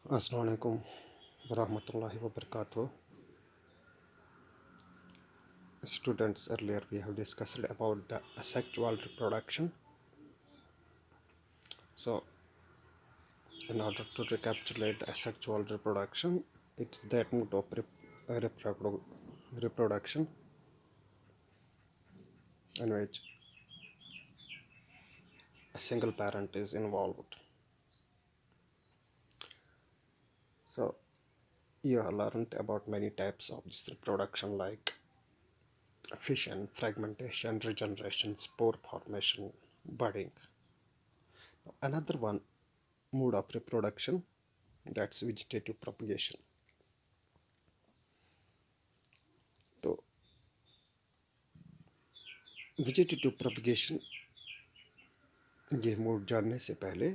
Assalamu alaikum warahmatullahi wabarakatuh. Students, earlier we have discussed about the asexual reproduction. So, in order to recapitulate asexual reproduction, it's that mode of reproduction in which a single parent is involved. So, you have learned about many types of this reproduction like fission, fragmentation, regeneration, spore formation, budding. Another one mode of reproduction, that's vegetative propagation. तो vegetative propagation ये mode जानने से पहले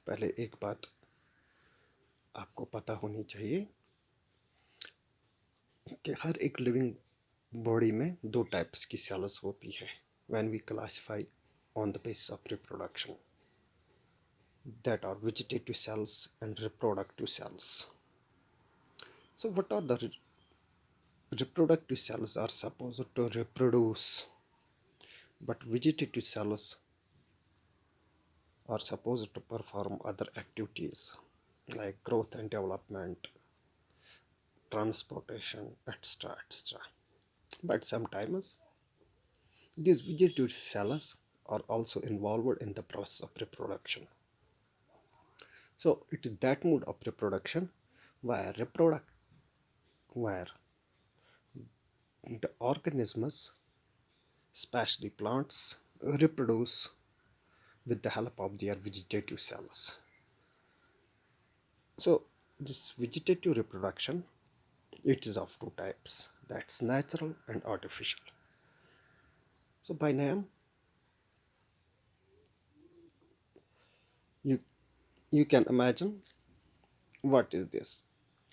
पहले एक बात आपको पता होनी चाहिए कि हर एक लिविंग बॉडी में दो टाइप्स की सेल्स होती है when we classify on the basis of reproduction that are vegetative cells and reproductive cells. So what are the reproductive cells are supposed to reproduce, but vegetative cells are supposed to perform other activities like growth and development, transportation, etc. etc. But sometimes these vegetative cells are also involved in the process of reproduction. So it is that mode of reproduction where where the organisms, especially plants, reproduce with the help of their vegetative cells. So this vegetative reproduction, it is of two types, that's natural and artificial. So by name you you can imagine what is this.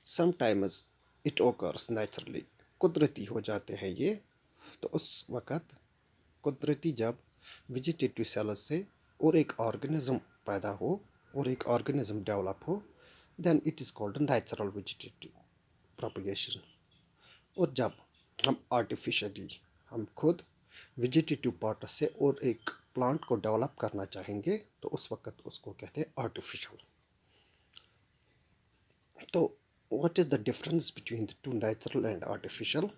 Sometimes it occurs naturally, कुदरती हो जाते हैं ये. तो उस वक़्त कुदरती जब वेजिटेटिव सेल्स से और एक ऑर्गेनिज्म पैदा हो और एक ऑर्गेनिज्म डेवलप हो, then it is called natural vegetative propagation. और जब हम आर्टिफिशियली हम खुद वेजिटेटिव पार्ट से और एक प्लांट को डेवलप करना चाहेंगे तो उस वक़्त उसको कहते हैं आर्टिफिशियल. तो what is the difference between the two, natural and artificial?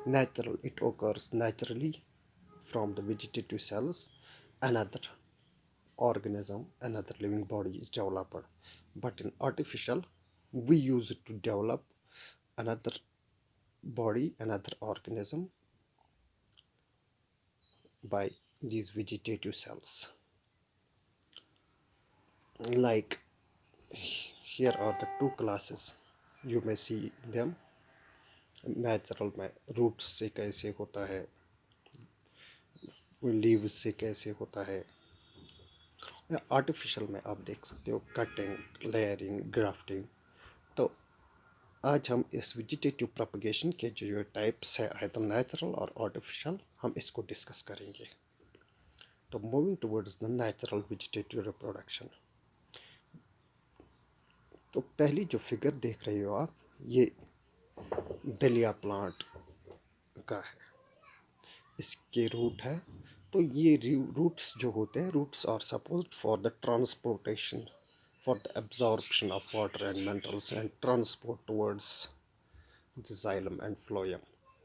Natural, it occurs naturally from the vegetative cells. Another organism, another living body is developed. But in artificial, we use it to develop another body, another organism by these vegetative cells. Like here are the two classes. You may see them. Natural में roots से कैसे होता है, leaves से कैसे होता है, या आर्टिफिशियल में आप देख सकते हो कटिंग, लेयरिंग, ग्राफ्टिंग. तो आज हम इस वेजिटेटिव प्रोपगेशन के जो टाइप्स है आइदर नेचुरल और आर्टिफिशियल, हम इसको डिस्कस करेंगे. तो moving towards the natural vegetative reproduction. तो पहली जो फिगर देख रहे हो आप, ये दलिया प्लांट का है, इसके रूट है. तो ये रूट्स जो होते हैं, roots are supposed for the transportation, for the absorption of water and minerals and transport towards the xylem and phloem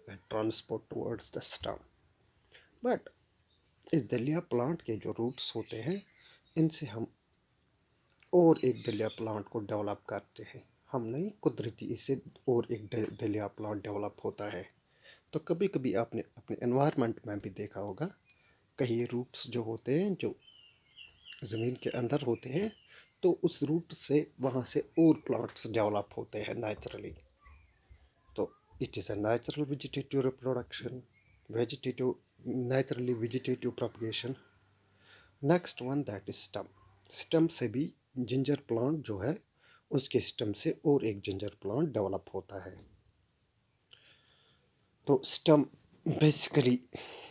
and transport towards the stem. But इस दलिया प्लांट के जो रूट्स होते हैं, इनसे हम और एक दलिया प्लांट को डेवलप करते हैं. हम नहीं, कुदरती इससे और एक दलिया प्लांट डेवलप होता है. तो कभी कभी आपने अपने एनवायरनमेंट में भी देखा होगा, कहीं रूट्स जो होते हैं जो ज़मीन के अंदर होते हैं, तो उस रूट से वहाँ से और प्लांट्स डेवलप होते हैं नेचुरली. तो it is a natural vegetative reproduction, vegetative, naturally vegetative propagation. Next one, that is stem. Stem से भी जिंजर प्लांट जो है, उसके स्टेम से और एक जिंजर प्लांट डेवलप होता है. तो stem basically,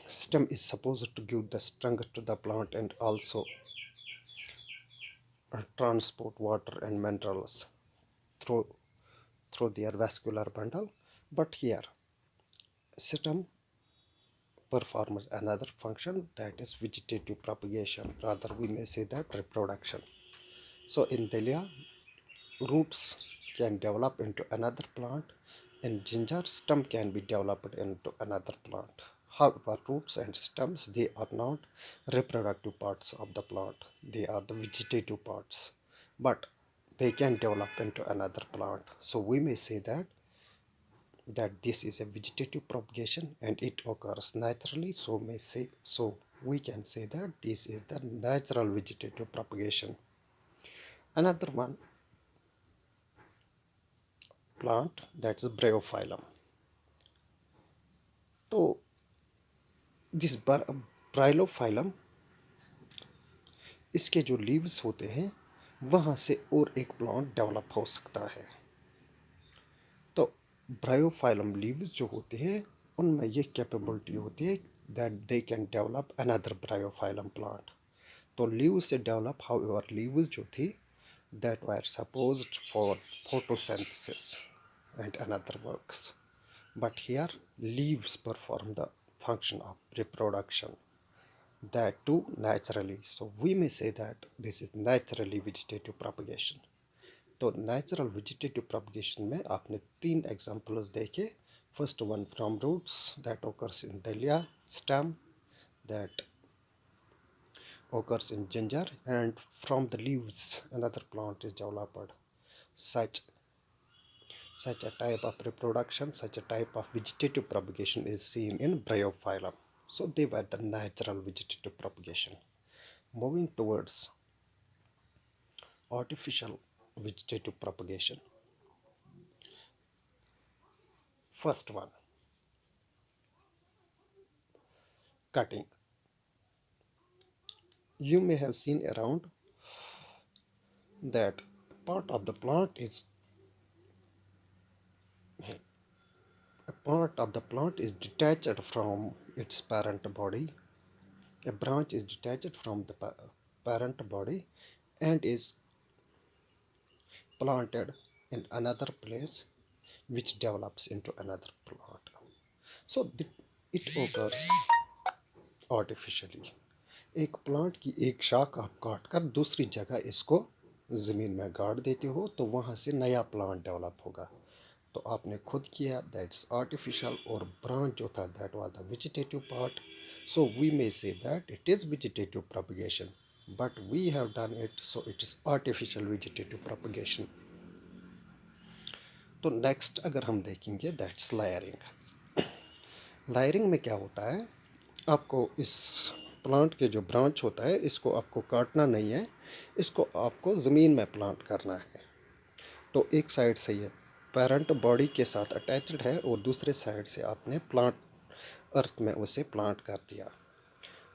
stem is supposed to give the strength to the plant and also transport water and minerals. through their vascular bundle, but here stem performs another function, that is vegetative propagation, rather we may say that reproduction. So in dahlia, roots can develop into another plant. In ginger, stem can be developed into another plant. However, roots and stems, they are not reproductive parts of the plant. They are the vegetative parts. But they can develop into another plant. So we may say that this is a vegetative propagation and it occurs naturally. So we can say that this is the natural vegetative propagation. Another one plant, that's bryophyllum. So this bryophyllum, इसके जो leaves होते हैं वहाँ से और एक plant develop हो सकता है. तो ब्रायोफाइलम लीव्स जो होते हैं उनमें ये कैपेबिलिटी होती है that they can develop another Bryophyllum plant. तो लीव्स से डेवलप, हाउएवर लीव्स जो थी that were supposed for photosynthesis and another works, but here leaves perform the function of reproduction, that too naturally. So we may say that this is naturally vegetative propagation. तो natural vegetative propagation में आपने 3 examples देखे. First one from roots that occurs in dahlia, stem that occurs in ginger, and from the leaves another plant is developed. Such such a type of reproduction, such a type of vegetative propagation is seen in bryophyllum. So they were the natural vegetative propagation. Moving towards artificial vegetative propagation. First one, cutting. You may have seen around that part of the plant is detached from its parent body. A branch is detached from the parent body and is planted in another place which develops into another plant. So it occurs artificially. एक plant की एक शाख आप काट कर दूसरी जगह इसको ज़मीन में गाड़ देते हो तो वहाँ से नया प्लांट डेवलप होगा. तो आपने खुद किया, दैट्स आर्टिफिशियल. और ब्रांच जो था that was the vegetative part. So we may say that it is vegetative propagation, but we have done it, so it is artificial vegetative propagation. तो नेक्स्ट अगर हम देखेंगे दैट्स लायरिंग. लायरिंग में क्या होता है, आपको इस प्लांट के जो ब्रांच होता है इसको आपको काटना नहीं है, इसको आपको ज़मीन में प्लांट करना है. तो एक साइड से ये पेरेंट बॉडी के साथ अटैच्ड है और दूसरे साइड से आपने प्लांट अर्थ में उसे प्लांट कर दिया.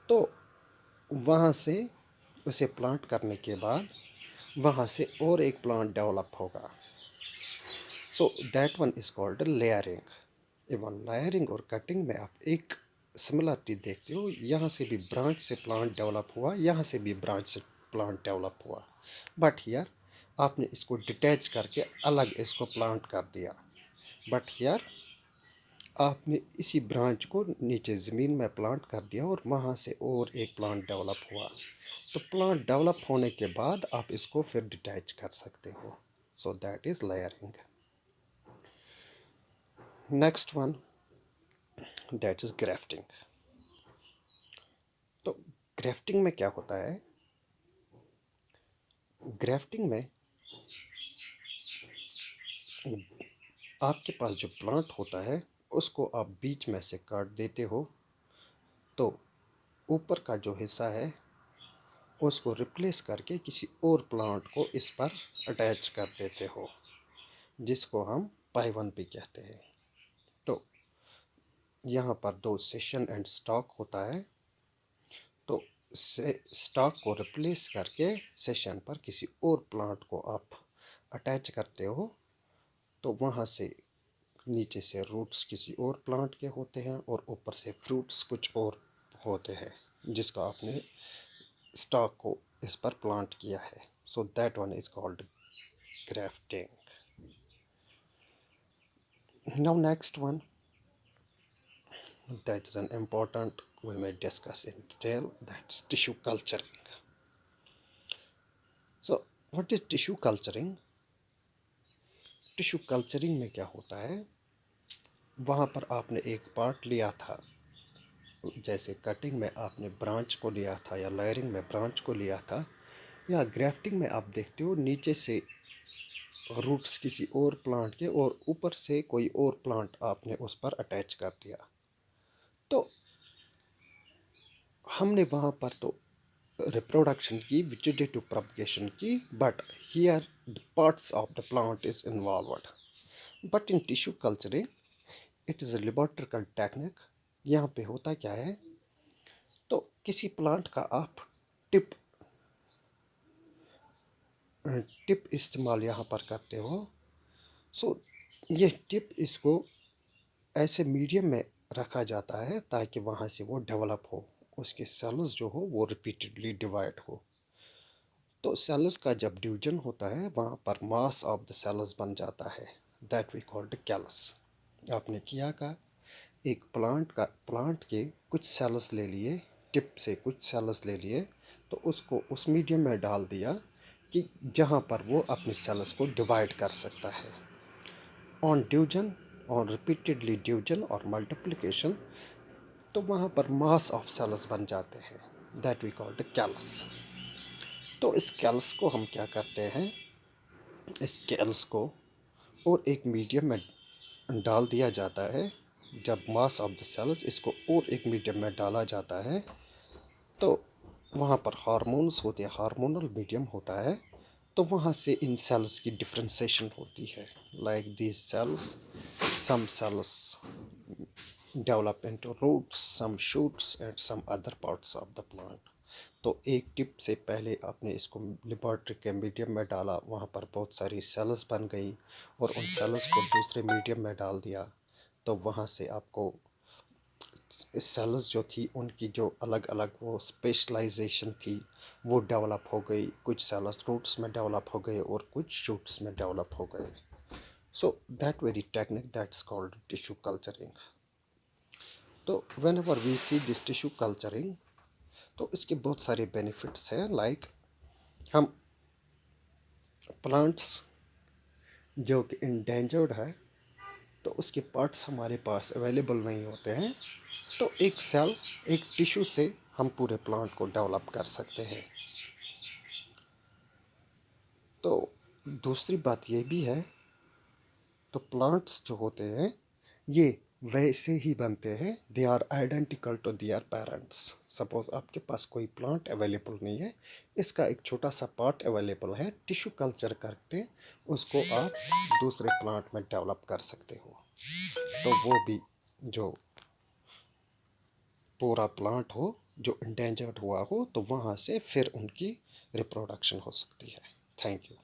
तो वहाँ से उसे प्लांट करने के बाद वहाँ से और एक प्लांट डेवलप होगा. So that one is called layering. Even layering और कटिंग में आप एक सिमिलरिटी देखते हो, यहाँ से भी ब्रांच से प्लांट डेवलप हुआ, यहाँ से भी ब्रांच से प्लांट डेवलप हुआ, बट हियर आपने इसको डिटैच करके अलग इसको प्लांट कर दिया. बट हियर आपने इसी ब्रांच को नीचे ज़मीन में प्लांट कर दिया और वहाँ से और एक प्लांट डेवलप हुआ. तो प्लांट डेवलप होने के बाद आप इसको फिर डिटैच कर सकते हो. So that is layering. Next one that is grafting. तो ग्राफ्टिंग में क्या होता है, ग्राफ्टिंग में आपके पास जो प्लांट होता है उसको आप बीच में से काट देते हो, तो ऊपर का जो हिस्सा है उसको रिप्लेस करके किसी और प्लांट को इस पर अटैच कर देते हो, जिसको हम पाइवन भी कहते हैं. तो यहाँ पर दो सेशन एंड स्टॉक होता है, तो स्टॉक को रिप्लेस करके सेशन पर किसी और प्लांट को आप अटैच करते हो, तो वहाँ से नीचे से रूट्स किसी और प्लांट के होते हैं और ऊपर से फ्रूट्स कुछ और होते हैं जिसका आपने स्टॉक को इस पर प्लांट किया है. So that one is called grafting. Now next one, that is an important, we may discuss in detail, that's tissue culturing. So what is tissue culturing? Tissue culturing में क्या होता है, वहाँ पर आपने एक पार्ट लिया था, जैसे कटिंग में आपने ब्रांच को लिया था या लेयरिंग में ब्रांच को लिया था, या ग्राफ्टिंग में आप देखते हो नीचे से रूट्स किसी और प्लांट के और ऊपर से कोई और प्लांट आपने उस पर अटैच कर दिया। तो हमने वहाँ पर तो रिप्रोडक्शन की, वेजिटेटिव प्रोपगेशन की, but here the parts of the plant is involved. But in tissue culturing it is a laboratorical technique. यहाँ पे होता क्या है, तो किसी प्लांट का आप टिप टिप इस्तेमाल यहाँ पर करते हो। सो ये टिप इसको ऐसे मीडियम में रखा जाता है ताकि वहाँ से वो डेवलप हो, उसके सेल्स जो हो वो रिपीटेडली डिवाइड हो। तो सेल्स का जब डिवीजन होता है वहाँ पर मास ऑफ द सेल्स बन जाता है, दैट वी कॉल्ड कैलस। आपने किया का एक प्लांट के कुछ सेल्स ले लिए, टिप से कुछ सेल्स ले लिए, तो उसको उस मीडियम में डाल दिया कि जहाँ पर वो अपने सेल्स को डिवाइड कर सकता है। On division, on repeatedly division और मल्टीप्लिकेशन, तो वहाँ पर मास ऑफ सेल्स बन जाते हैं, दैट वी कॉल्ड कैलस। तो इस कैलस को हम क्या करते हैं, इस कैलस को और एक मीडियम में डाल दिया जाता है। जब मास ऑफ द सेल्स, इसको और एक मीडियम में डाला जाता है, तो वहाँ पर हार्मोन्स होते हैं, हार्मोनल मीडियम होता है, तो वहाँ से इन सेल्स की डिफ्रेंसिएशन होती है। Like these cells, some cells develop into roots, some shoots and some other parts of the plant. तो एक टिप से पहले आपने इसको लेबोरेटरी के मीडियम में डाला, वहाँ पर बहुत सारी सेल्स बन गई, और उन सेल्स को दूसरे मीडियम में डाल दिया, तो वहाँ से आपको सेल्स जो थी उनकी जो अलग अलग वो स्पेशलाइजेशन थी वो डेवलप हो गई। कुछ सेल्स रूट्स में डेवलप हो गए और कुछ शूट्स में डेवलप हो गए। So that very technique that's called tissue culturing. तो whenever we see this tissue culturing, तो इसके बहुत सारे बेनिफिट्स हैं। लाइक हम प्लांट्स जो कि इंडेंजर्ड है, तो उसके पार्ट्स हमारे पास अवेलेबल नहीं होते हैं, तो एक सेल, एक टिश्यू से हम पूरे प्लांट को डेवलप कर सकते हैं। तो दूसरी बात ये भी है, तो प्लांट्स जो होते हैं ये वैसे ही बनते हैं, they are identical to their parents. Suppose आपके पास कोई प्लांट अवेलेबल नहीं है, इसका एक छोटा सा पार्ट अवेलेबल है, टिश्यू कल्चर करके उसको आप दूसरे प्लांट में डेवलप कर सकते हो, तो वो भी जो पूरा प्लांट हो जो इंडेंजर्ड हुआ हो, तो वहाँ से फिर उनकी रिप्रोडक्शन हो सकती है। Thank you.